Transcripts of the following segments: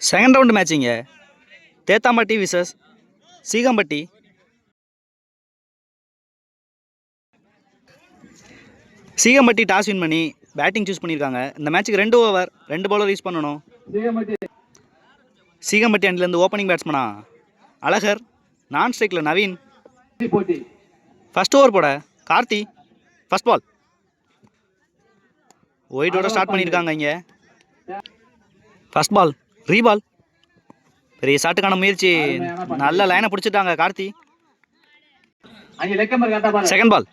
Second round மேட்சிங்க. Thethampatti versus Seegampatti. Seegampatti toss win பண்ணி batting choose பண்ணியிருக்காங்க. இந்த மேட்ச்சுக்கு 2 ஓவர் 2 பவுலர் யூஸ் பண்ணணும். சீகம்பட்டி அணிலேருந்து ஓப்பனிங் பேட்ஸ்மனா அழகர், நான் ஸ்ட்ரைக்கில் நவீன். ஃபர்ஸ்ட் ஓவர் போட கார்த்தி. ஃபர்ஸ்ட் பால் ஒயிட்டோட ஸ்டார்ட் பண்ணியிருக்காங்க. இங்கே ஃபர்ஸ்ட் பால் ரீபால். பெரிய ஷாட்டுக்கான முயற்சி, நல்ல லைனை பிடிச்சிட்டாங்க கார்த்தி. செகண்ட் பால்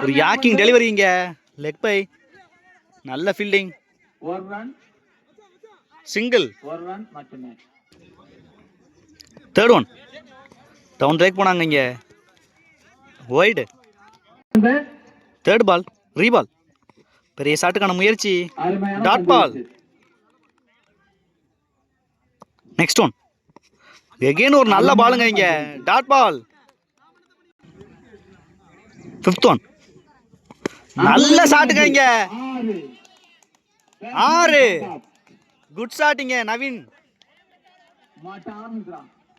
ஒரு யாக்கிங் டெலிவரி. இங்கே லெக் பை, நல்ல fielding, single. Third one down ட்ரைக் போனாங்க. இங்கே ஒயிட். தேர்ட் பால் ரீபால். பெரிய ஷாட்டுக்கான முயற்சி, dot ball. Next one again ஒரு நல்ல பாலுங்க. இங்க டாட் பால். ஃபிஃப்த் ஒன் நல்ல ஷாட்டுங்க. இங்க 6. குட் ஷாட்டிங்க நவீன்.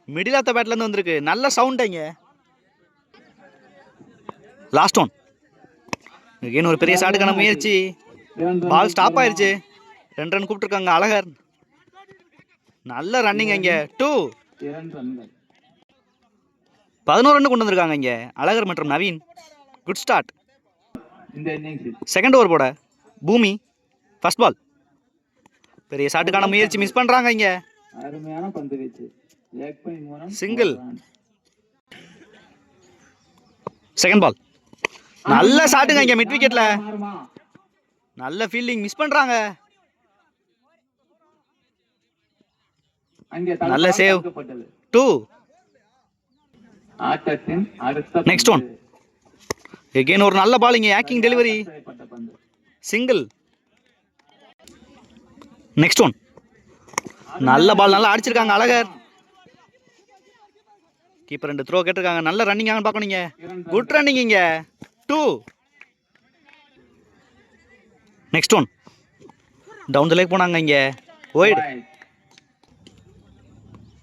மிடில் ஆஃப் த பேட்ல இருந்து வந்திருக்கு, நல்ல சவுண்ட். இங்க லாஸ்ட் ஒன் எகெயின் ஒரு பெரிய ஷாட்டுக்கான முயற்சி, பால் ஸ்டாப் ஆயிருச்சு. 2 ரன் கூப்பிட்டுருக்காங்க அழகர். நல்ல ரன்னிங். இங்க 2. 11 ரன் கொண்டு வந்திருக்காங்க இங்க அழகர் மற்றும் Naveen. Good start. Second over போட பூமி. ஃபர்ஸ்ட் பால் பெரிய ஷாட்டுக்கான முயற்சி, மிஸ் பண்றாங்க. இங்க சிங்கிள். செகண்ட் பால் நல்ல ஷாட்டுங்க. இங்க மிட் விக்கெட்ல நல்ல ஃபீல்டிங், மிஸ் பண்றாங்க. நல்ல சேவ். 2. நெக்ஸ்ட் ஒன் எகெயின் ஒரு நல்ல பால். இங்க யாக்கிங் டெலிவரி, சிங்கிள். நெக்ஸ்ட் ஒன் நல்ல பால், நல்லா அடிச்சிருக்காங்க அழகர். கீப்பர் 2 த்ரோ கேட்டிருக்காங்க. நல்ல ரன்னிங் ஆக பார்க்கணும். இங்க குட் ரன்னிங். இங்க 2. Next one down the leg போனாங்க. இங்க ஒயிட்.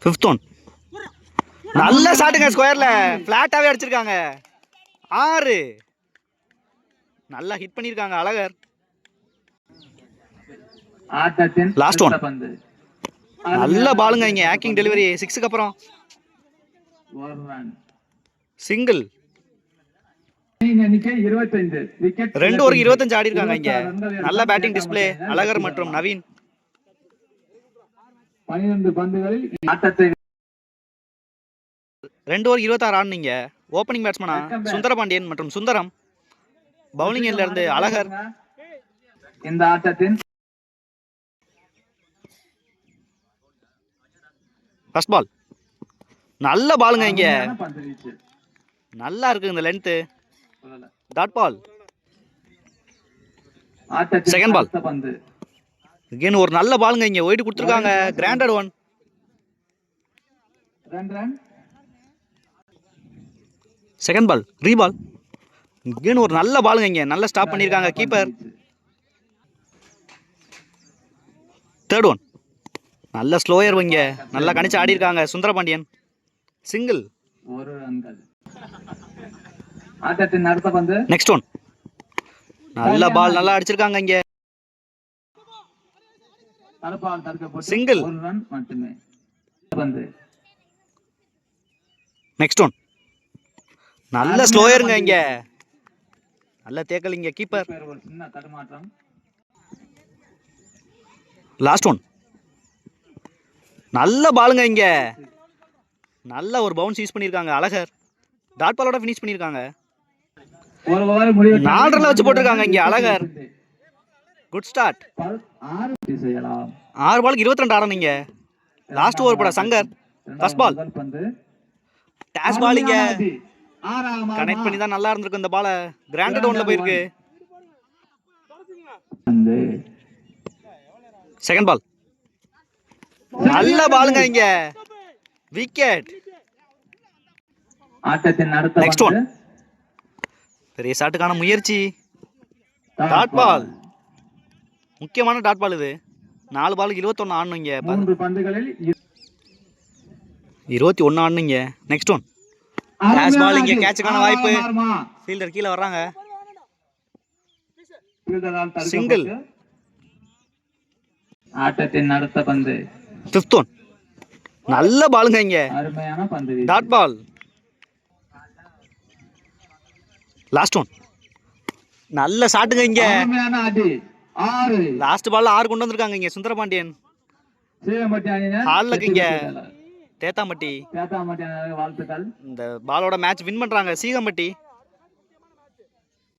ஃபிஃப்த் ஒன் நல்ல ஷாட்டுங்க. ஸ்கொயர்ல பிளாட்டாவே அடிச்சிருக்காங்க. 6. நல்லா ஹிட் பண்ணிருக்காங்க அழகர். லாஸ்ட் ஒன் நல்ல பாலுங்க. இங்க ஹேக்கிங் டெலிவரி 6க்கு அப்புறம் சிங்கிள். 2 ஓவருக்கு 25 ஆடி இருக்காங்க. இங்க நல்ல பேட்டிங் டிஸ்பிளே அழகர் மற்றும் நவீன். 12 பந்துகளில் ஆட்டத்தை 2 ஓவர் 26 ஆடுனீங்க. ஓப்பனிங் பேட்ஸ்மனா சுந்தரபாண்டியன் மற்றும் சுந்தரம். பவுலிங் எண்ட்ல இருந்து அழகர். இந்த ஆட்டத்தின் ஃபர்ஸ்ட் பால் நல்ல பாலுங்க. இங்க நல்லா இருக்கு இந்த length, dot ball. Second ball again ஒரு நல்ல பாலுங்க. இங்க ஒயிட் கொடுத்துருக்காங்க. Granted one. செகண்ட் பால் ரீபால். அகைன் ஒரு நல்ல பாலுங்க. இங்க நல்ல ஸ்டாப் பண்ணிருக்காங்க கீப்பர். தேர்ட் ஒன் நல்ல ஸ்லோயர். இங்க நல்லா கணிச்சு ஆடி இருக்காங்க சுந்தரபாண்டியன். சிங்கிள். நெக்ஸ்ட் ஒன் நல்ல பால், நல்லா அடிச்சிருக்காங்க. இங்க சிங்கிள். நெக்ஸ்ட் ஒன் நல்ல ஸ்லோயருங்க. இங்க நல்ல தேக்கல். இங்க கீப்பர். லாஸ்ட் ஒன் நல்ல பாலுங்க. இங்க நல்ல ஒரு பவுன்ஸ் யூஸ் பண்ணிருக்காங்க அழகர். டாட் பாலோட ஃபினிஷ் பண்ணிருக்காங்க. 4 ரன்ல வச்சு போட்டிருக்காங்க இங்க அழகர். Good start. 6 பாலுக்கு 22 ஆடனீங்க. லாஸ்ட் ஓவர் போட Shankar. First ball toss ball. இங்க கனெக்ட் பண்ணி தான் நல்லா இருந்திருக்கும் இந்த பால. கிராண்டட் ஒன்ல போயிருக்கு. செகண்ட் பால் நல்ல பாலுங்க. இங்க விக்கெட். நெக்ஸ்ட் ஒன் பெரிய ஷாட்டுக்கான முயற்சி, டாட் பால். முக்கியமான டாட் பால் இது. 4 பாலுக்கு 21 ஆடணுங்க. 3 பந்துகளில் 21 ஆடணுங்க. நெக்ஸ்ட் ஒன் கேட்ச் பால். இங்கே கேட்சுக்கான வாய்ப்பு. ஃபீல்டர் கீழே வர்றாங்க. சிங்கிள். ஆட்டத்தின் அடுத்த பந்து 5th ஒன். நல்ல பாலுங்க. இங்கே அருமையான பந்து. Dot ball. Last one. நல்ல ஷாட்டுங்க. இங்க அருமையான அடி. 6. லாஸ்ட் பால்ல 6 கொண்டு வந்திருக்காங்க இங்க சுந்தரபாண்டியன். சீலம்பட்டி அணியினர் ஹால்ல இங்க தேத்தாம்பட்டி தேத்தாம்பட்டி அணியினருக்கு வாழ்த்துக்கள். இந்த பாலோட மேட்ச் வின் பண்றாங்க சீகம்பட்டி.